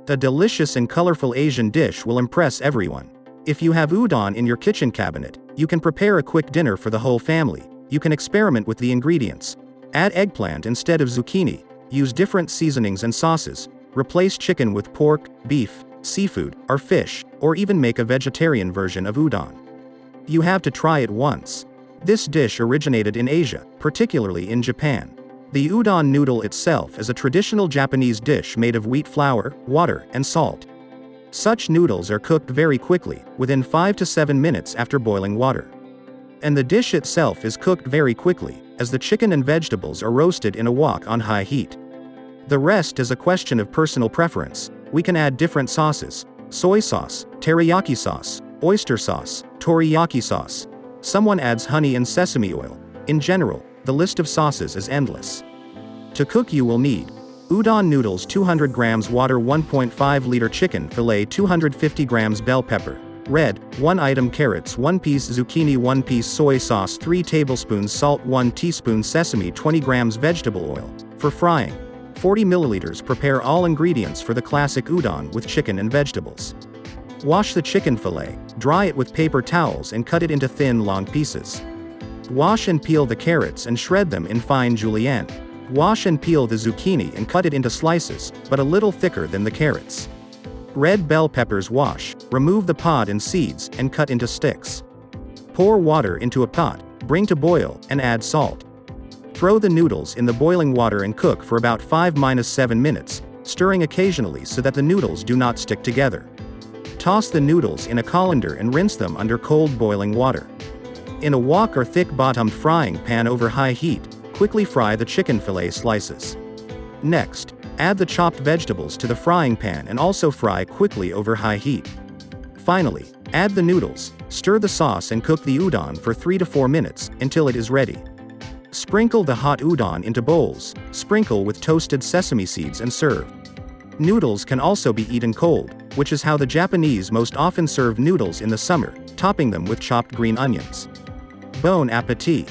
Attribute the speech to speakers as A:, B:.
A: A delicious and colorful Asian dish will impress everyone. If you have udon in your kitchen cabinet, you can prepare a quick dinner for the whole family. You can experiment with the ingredients. Add eggplant instead of zucchini. Use different seasonings and sauces. Replace chicken with pork, beef, seafood, or fish, or even make a vegetarian version of udon. You have to try it once. This dish originated in Asia, particularly in Japan. The udon noodle itself is a traditional Japanese dish made of wheat flour, water, and salt. Such noodles are cooked very quickly, within 5 to 7 minutes after boiling water. And the dish itself is cooked very quickly, as the chicken and vegetables are roasted in a wok on high heat. The rest is a question of personal preference. We can add different sauces: soy sauce, teriyaki sauce, oyster sauce, teriyaki sauce. Someone adds honey and sesame oil. In general, the list of sauces is endless. To cook you will need udon noodles 200 grams, water 1.5 liter, chicken fillet 250 grams, bell pepper red 1 item, carrots 1 piece, zucchini 1 piece, soy sauce 3 tablespoons, salt 1 teaspoon, sesame 20 grams, vegetable oil. For frying, 40 milliliters. Prepare all ingredients for the classic udon with chicken and vegetables. Wash the chicken fillet, dry it with paper towels and cut it into thin, long pieces. Wash and peel the carrots and shred them in fine julienne. Wash and peel the zucchini and cut it into slices, but a little thicker than the carrots. Red bell peppers, wash, remove the pod and seeds, and cut into sticks. Pour water into a pot, bring to boil, and add salt. Throw the noodles in the boiling water and cook for about 5-7 minutes, stirring occasionally so that the noodles do not stick together. Toss the noodles in a colander and rinse them under cold boiling water. In a wok or thick-bottomed frying pan over high heat, quickly fry the chicken fillet slices. Next, add the chopped vegetables to the frying pan and also fry quickly over high heat. Finally, add the noodles, stir the sauce and cook the udon for 3 to 4 minutes, until it is ready. Sprinkle the hot udon into bowls, sprinkle with toasted sesame seeds and serve. Noodles can also be eaten cold, which is how the Japanese most often serve noodles in the summer, topping them with chopped green onions. Bon appétit!